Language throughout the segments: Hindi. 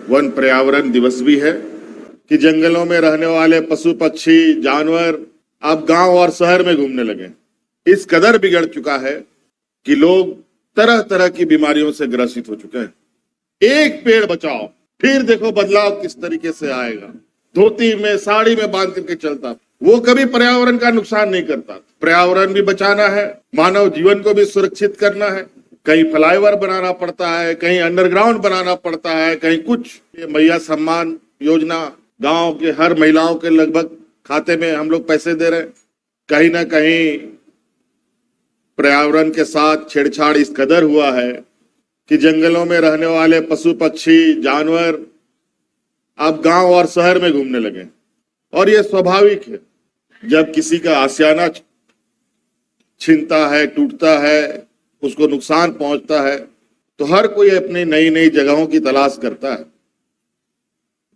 वन पर्यावरण दिवस भी है कि जंगलों में रहने वाले पशु पक्षी जानवर अब गांव और शहर में घूमने लगे। इस कदर बिगड़ चुका है कि लोग तरह तरह की बीमारियों से ग्रसित हो चुके हैं। एक पेड़ बचाओ, फिर देखो बदलाव किस तरीके से आएगा। धोती में साड़ी में बांध करके चलता, वो कभी पर्यावरण का नुकसान नहीं करता। पर्यावरण भी बचाना है, मानव जीवन को भी सुरक्षित करना है। कहीं फ्लाईओवर बनाना पड़ता है, कहीं अंडरग्राउंड बनाना पड़ता है, कहीं कुछ। ये मैया सम्मान योजना गांव के हर महिलाओं के लगभग खाते में हम लोग पैसे दे रहे हैं। कहीं ना कहीं पर्यावरण के साथ छेड़छाड़ इस कदर हुआ है कि जंगलों में रहने वाले पशु पक्षी जानवर अब गांव और शहर में घूमने लगे। और ये स्वाभाविक है, जब किसी का आशियाना छिनता है, टूटता है, उसको नुकसान पहुंचता है, तो हर कोई अपनी नई नई जगहों की तलाश करता है।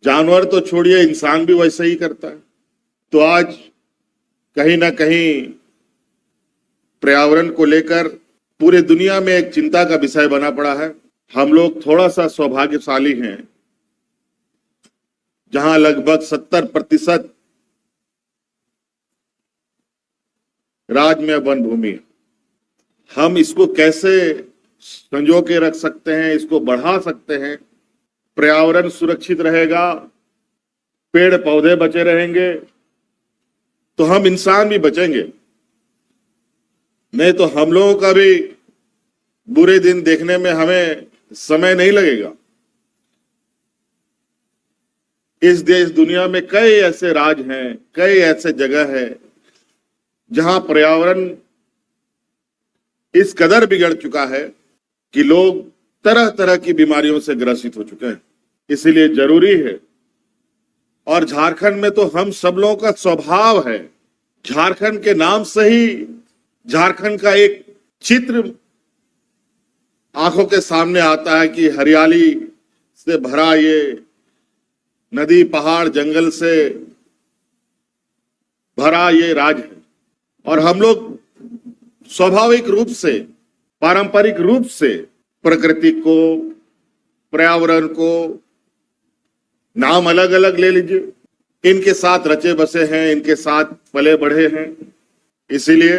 जानवर तो छोड़िए, इंसान भी वैसे ही करता है। तो आज कहीं ना कहीं पर्यावरण को लेकर पूरे दुनिया में एक चिंता का विषय बना पड़ा है। हम लोग थोड़ा सा सौभाग्यशाली हैं, जहां लगभग 70% राज्य में वन भूमि है। हम इसको कैसे संजो के रख सकते हैं, इसको बढ़ा सकते हैं। पर्यावरण सुरक्षित रहेगा, पेड़ पौधे बचे रहेंगे, तो हम इंसान भी बचेंगे। नहीं तो हम लोगों का भी बुरे दिन देखने में हमें समय नहीं लगेगा। इस देश दुनिया में कई ऐसे राज्य हैं, कई ऐसे जगह है जहां पर्यावरण इस कदर बिगड़ चुका है कि लोग तरह तरह की बीमारियों से ग्रसित हो चुके हैं। इसीलिए जरूरी है, और झारखंड में तो हम सब लोगों का स्वभाव है। झारखंड के नाम से ही झारखंड का एक चित्र आंखों के सामने आता है कि हरियाली से भरा ये नदी, पहाड़, जंगल से भरा ये राज्य है। और हम लोग स्वाभाविक रूप से, पारंपरिक रूप से प्रकृति को, पर्यावरण को, नाम अलग अलग ले लीजिए, इनके साथ रचे बसे हैं, इनके साथ पले बढ़े हैं। इसीलिए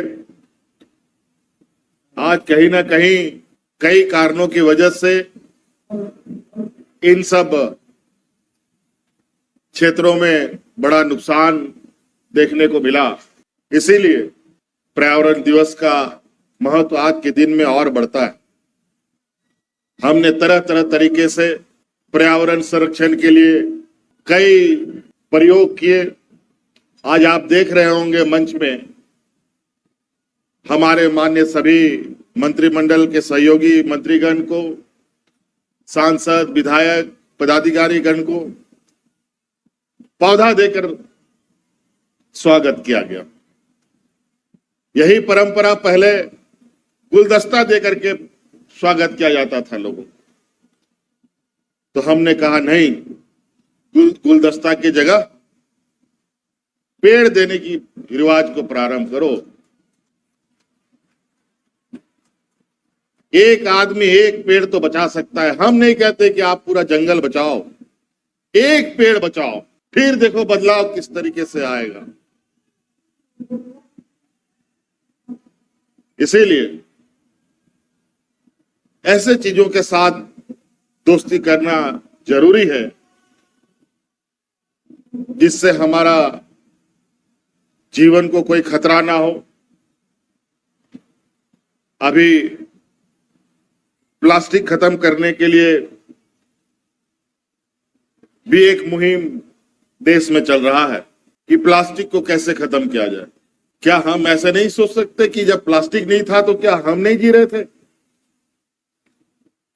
आज कहीं ना कहीं कई कारणों की वजह से इन सब क्षेत्रों में बड़ा नुकसान देखने को मिला। इसीलिए पर्यावरण दिवस का महत्व आज के दिन में और बढ़ता है। हमने तरह तरह तरीके से पर्यावरण संरक्षण के लिए कई प्रयोग किए। आज आप देख रहे होंगे मंच में हमारे माननीय सभी मंत्रिमंडल के सहयोगी मंत्रीगण को, सांसद, विधायक, पदाधिकारीगण को पौधा देकर स्वागत किया गया। यही परंपरा पहले गुलदस्ता देकर के स्वागत किया जाता था लोगों को। तो हमने कहा नहीं, गुलदस्ता की जगह पेड़ देने की रिवाज को प्रारंभ करो। एक आदमी एक पेड़ तो बचा सकता है। हम नहीं कहते कि आप पूरा जंगल बचाओ, एक पेड़ बचाओ, फिर देखो बदलाव किस तरीके से आएगा। इसीलिए ऐसे चीजों के साथ दोस्ती करना जरूरी है जिससे हमारा जीवन को कोई खतरा ना हो। अभी प्लास्टिक खत्म करने के लिए भी एक मुहिम देश में चल रहा है कि प्लास्टिक को कैसे खत्म किया जाए। क्या हम ऐसे नहीं सोच सकते कि जब प्लास्टिक नहीं था तो क्या हम नहीं जी रहे थे?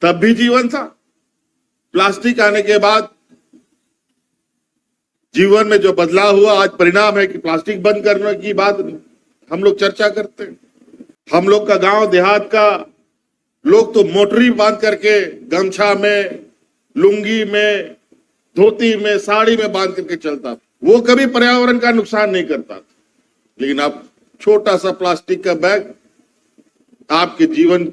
तब भी जीवन था। प्लास्टिक आने के बाद जीवन में जो बदलाव हुआ, आज परिणाम है कि प्लास्टिक बंद करने की बात हम लोग चर्चा करते हैं। हम लोग का गांव देहात का लोग तो मोटरी बांध करके गमछा में, लुंगी में, धोती में, साड़ी में बांध करके चलता, वो कभी पर्यावरण का नुकसान नहीं करता। लेकिन अब छोटा सा प्लास्टिक का बैग आपके जीवन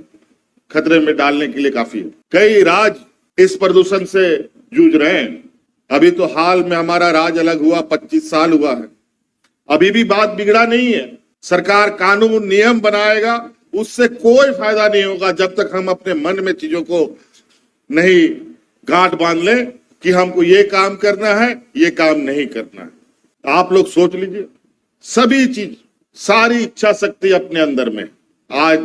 खतरे में डालने के लिए काफी है। कई राज्य इस प्रदूषण से जूझ रहे हैं। अभी तो हाल में हमारा राज अलग हुआ, 25 साल हुआ है, अभी भी बात बिगड़ा नहीं है। सरकार कानून नियम बनाएगा, उससे कोई फायदा नहीं होगा जब तक हम अपने मन में चीजों को नहीं गांठ बांध लें कि हमको ये काम करना है, ये काम नहीं करना है। आप लोग सोच लीजिए, सभी चीज, सारी इच्छा शक्ति अपने अंदर में। आज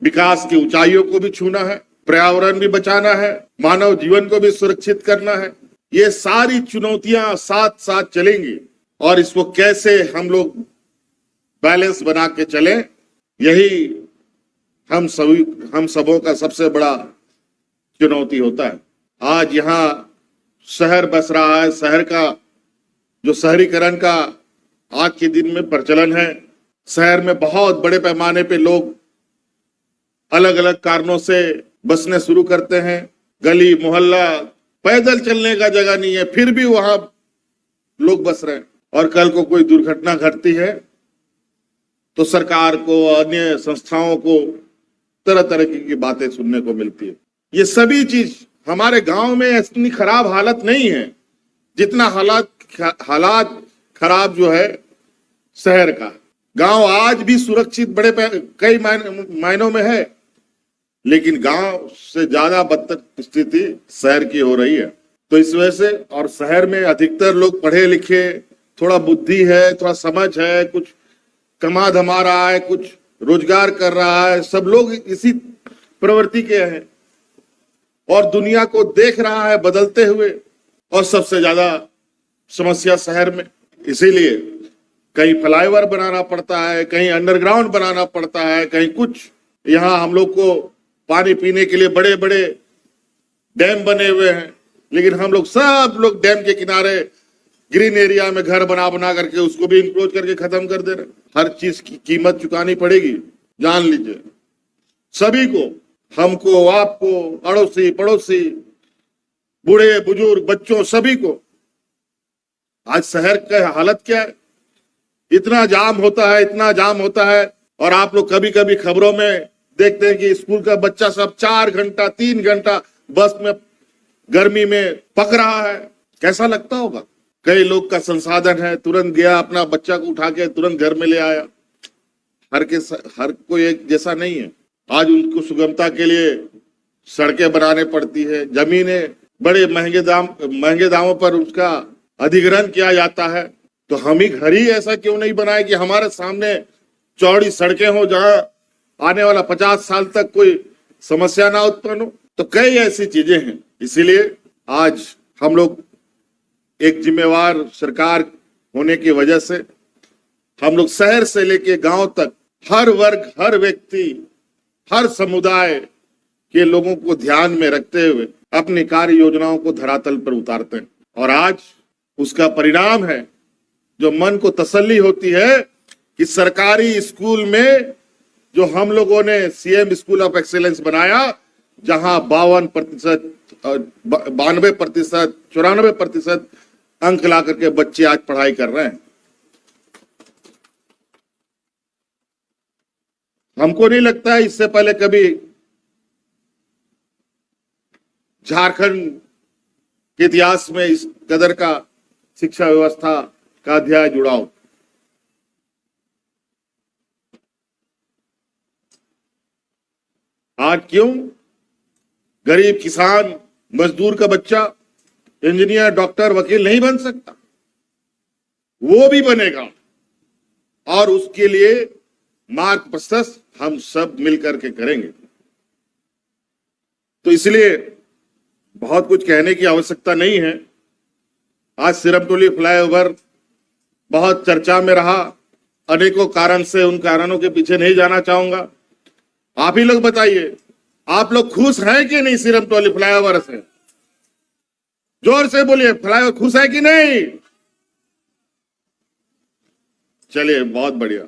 विकास की ऊंचाइयों को भी छूना है, पर्यावरण भी बचाना है, मानव जीवन को भी सुरक्षित करना है। ये सारी चुनौतियां साथ साथ चलेंगी और इसको कैसे हम लोग बैलेंस बना के चलें, यही हम सबों का सबसे बड़ा चुनौती होता है। आज यहाँ शहर बस रहा है, शहर का जो शहरीकरण का आज के दिन में प्रचलन है। शहर में बहुत बड़े पैमाने पे लोग अलग अलग कारणों से बसने शुरू करते हैं। गली मोहल्ला, पैदल चलने का जगह नहीं है, फिर भी वहां लोग बस रहे हैं। और कल को कोई दुर्घटना घटती है तो सरकार को, अन्य संस्थाओं को तरह तरह की बातें सुनने को मिलती है। ये सभी चीज हमारे गांव में इतनी खराब हालत नहीं है जितना हालात खराब जो है शहर का। गांव आज भी सुरक्षित बड़े कई मायनों में है, लेकिन गांव से ज्यादा बदतर स्थिति शहर की हो रही है। तो इस वजह से, और शहर में अधिकतर लोग पढ़े लिखे, थोड़ा बुद्धि है, थोड़ा समझ है, कुछ कमा धमा रहा है, कुछ रोजगार कर रहा है, सब लोग इसी प्रवृत्ति के हैं और दुनिया को देख रहा है बदलते हुए। और सबसे ज्यादा समस्या शहर में, इसीलिए कहीं फ्लाईओवर बनाना पड़ता है, कहीं अंडरग्राउंड बनाना पड़ता है, कहीं कुछ। यहाँ हम लोग को पानी पीने के लिए बड़े बड़े डैम बने हुए हैं, लेकिन हम लोग सब लोग डैम के किनारे ग्रीन एरिया में घर बना बना करके उसको भी इंक्लोज करके खत्म कर दे रहे। हर चीज की कीमत चुकानी पड़ेगी, जान लीजिए सभी को, हमको, आपको, अड़ोसी पड़ोसी, बूढ़े बुजुर्ग, बच्चों, सभी को। आज शहर का हालत क्या है, इतना जाम होता है, इतना जाम होता है। और आप लोग कभी कभी खबरों में देखते हैं कि स्कूल का बच्चा सब 4 घंटा 3 घंटा बस में गर्मी में पक रहा है। कैसा लगता होगा। कई लोग का संसाधन है, तुरंत गया, अपना बच्चा को उठा के तुरंत घर में ले आया। हर कोई एक जैसा नहीं है। आज उनको सुगमता के लिए सड़कें बनाने पड़ती है, जमीनें बड़े महंगे दामों पर उसका अधिग्रहण किया जाता है। तो हम ही घर ही ऐसा क्यों नहीं बनाए कि हमारे सामने चौड़ी सड़कें हो, जहां आने वाला 50 साल तक कोई समस्या ना उत्पन्न हो। तो कई ऐसी चीजें हैं। इसीलिए आज हम लोग एक जिम्मेवार सरकार होने की वजह से हम लोग शहर से लेके गांव तक हर वर्ग, हर व्यक्ति, हर समुदाय के लोगों को ध्यान में रखते हुए अपनी कार्य योजनाओं को धरातल पर उतारते हैं। और आज उसका परिणाम है, जो मन को तसल्ली होती है कि सरकारी स्कूल में जो हम लोगों ने सीएम स्कूल ऑफ एक्सीलेंस बनाया, जहां 52%, 92%, 94% अंक ला करके बच्चे आज पढ़ाई कर रहे हैं। हमको नहीं लगता है इससे पहले कभी झारखंड के इतिहास में इस कदर का शिक्षा व्यवस्था का अध्याय जुड़ा हो। आज क्यों गरीब किसान, मजदूर का बच्चा इंजीनियर, डॉक्टर, वकील नहीं बन सकता? वो भी बनेगा और उसके लिए मार्ग प्रशस्त हम सब मिलकर के करेंगे। तो इसलिए बहुत कुछ कहने की आवश्यकता नहीं है। आज सिरमटोली फ्लाईओवर बहुत चर्चा में रहा, अनेकों कारण से, उन कारणों के पीछे नहीं जाना चाहूंगा। आप ही लोग बताइए, आप लोग खुश हैं कि नहीं सिरमटोली फ्लाईओवर से? जोर से बोलिए, फ्लाईओवर खुश है कि नहीं? चलिए, बहुत बढ़िया।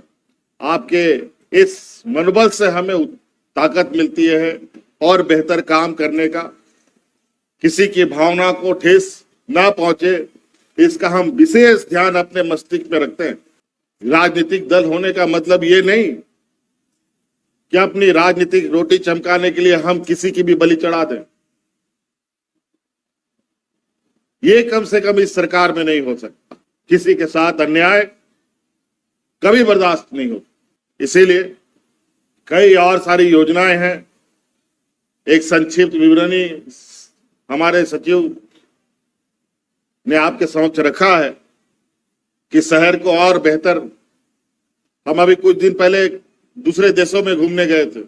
आपके इस मनोबल से हमें ताकत मिलती है और बेहतर काम करने का। किसी की भावना को ठेस ना पहुंचे, इसका हम विशेष ध्यान अपने मस्तिष्क में रखते हैं। राजनीतिक दल होने का मतलब ये नहीं कि अपनी राजनीतिक रोटी चमकाने के लिए हम किसी की भी बलि चढ़ा दें। ये कम से कम इस सरकार में नहीं हो सकता। किसी के साथ अन्याय कभी बर्दाश्त नहीं होता। इसीलिए कई और सारी योजनाएं हैं। एक संक्षिप्त विवरणी हमारे सचिव ने आपके समक्ष रखा है कि शहर को और बेहतर। हम अभी कुछ दिन पहले दूसरे देशों में घूमने गए थे।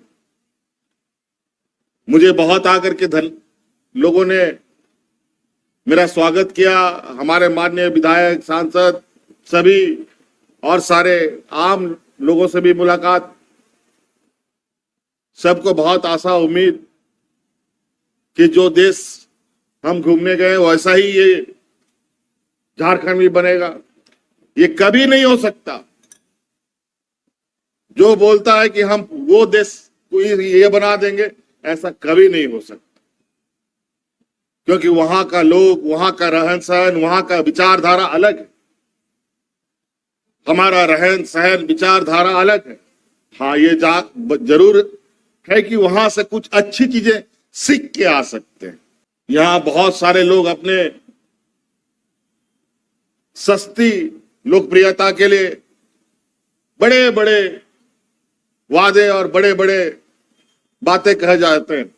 मुझे बहुत आकर के लोगों ने मेरा स्वागत किया। हमारे माननीय विधायक, सांसद, सभी और सारे आम लोगों से भी मुलाकात। सबको बहुत आशा उम्मीद कि जो देश हम घूमने गए वैसा ही ये झारखंड भी बनेगा। ये कभी नहीं हो सकता। जो बोलता है कि हम वो देश को ये बना देंगे, ऐसा कभी नहीं हो सकता। क्योंकि वहां का लोग, वहां का रहन सहन, वहां का विचारधारा अलग है। हमारा रहन सहन, विचारधारा अलग है। हाँ, ये जरूर है कि वहां से कुछ अच्छी चीजें सीख के आ सकते हैं। यहां बहुत सारे लोग अपने सस्ती लोकप्रियता के लिए बड़े बड़े वादे और बड़े बड़े बातें कहे जाते हैं।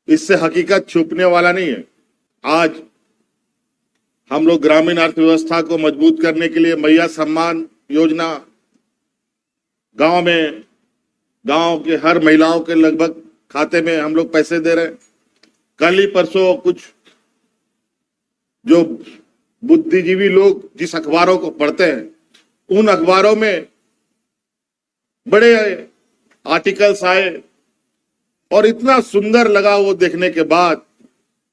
इससे हकीकत छुपने वाला नहीं है। आज हम लोग ग्रामीण अर्थव्यवस्था को मजबूत करने के लिए मैया सम्मान योजना, गांव के हर महिलाओं के लगभग खाते में हम लोग पैसे दे रहे हैं। कल ही परसों कुछ जो बुद्धिजीवी लोग जिस अखबारों को पढ़ते हैं, उन अखबारों में बड़े आर्टिकल्स आए और इतना सुंदर लगा वो देखने के बाद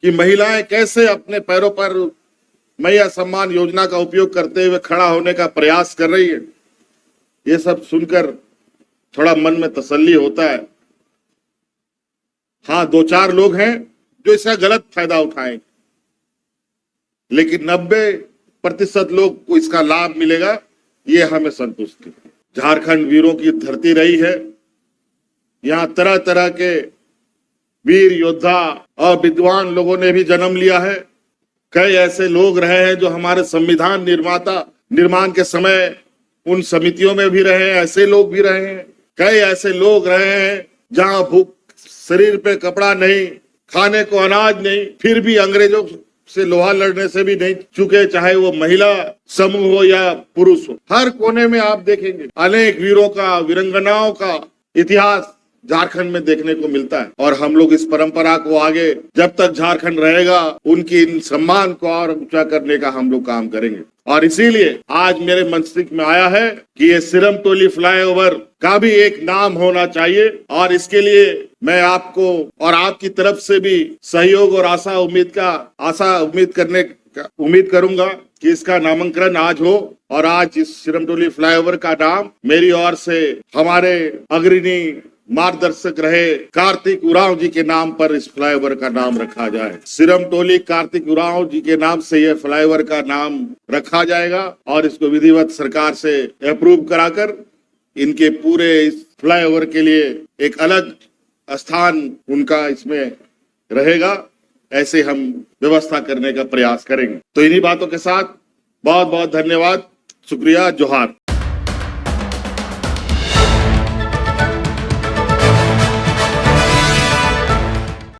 कि महिलाएं कैसे अपने पैरों पर मैया सम्मान योजना का उपयोग करते हुए खड़ा होने का प्रयास कर रही है। ये सब सुनकर थोड़ा मन में तसल्ली होता है। हाँ, 2-4 लोग हैं जो इसका गलत फायदा उठाएंगे, लेकिन 90% लोग को इसका लाभ मिलेगा, ये हमें संतुष्टि है। झारखंड वीरों की धरती रही है। यहाँ तरह तरह के वीर योद्धा और विद्वान लोगों ने भी जन्म लिया है। कई ऐसे लोग रहे हैं जो हमारे संविधान निर्माण के समय उन समितियों में भी रहे हैं। ऐसे लोग भी रहे हैं। कई ऐसे लोग रहे हैं जहां भूख, शरीर पे कपड़ा नहीं, खाने को अनाज नहीं, फिर भी अंग्रेजों से लोहा लड़ने से भी नहीं चुके, चाहे वो महिला समूह हो या पुरुष हो। हर कोने में आप देखेंगे अनेक वीरों का, वीरंगनाओं का इतिहास झारखंड में देखने को मिलता है। और हम लोग इस परंपरा को आगे, जब तक झारखंड रहेगा, उनकी इन सम्मान को और ऊंचा करने का हम लोग काम करेंगे। और इसीलिए आज मेरे मस्तिष्क में आया है कि ये सिरमटोली फ्लाईओवर का भी एक नाम होना चाहिए। और इसके लिए मैं आपको और आपकी तरफ से भी सहयोग और उम्मीद करूंगा कि इसका नामकरण आज हो। और आज इस सिरमटोली फ्लाईओवर का नाम मेरी ओर से हमारे अग्रणी मार्गदर्शक रहे कार्तिक उरांव जी के नाम पर इस फ्लाईओवर का नाम रखा जाए। सिरमटोली कार्तिक उरांव जी के नाम से यह फ्लाईओवर का नाम रखा जाएगा और इसको विधिवत सरकार से अप्रूव कराकर इनके पूरे इस फ्लाईओवर के लिए एक अलग स्थान उनका इसमें रहेगा। ऐसे हम व्यवस्था करने का प्रयास करेंगे। तो इन्हीं बातों के साथ बहुत बहुत धन्यवाद, शुक्रिया, जोहार।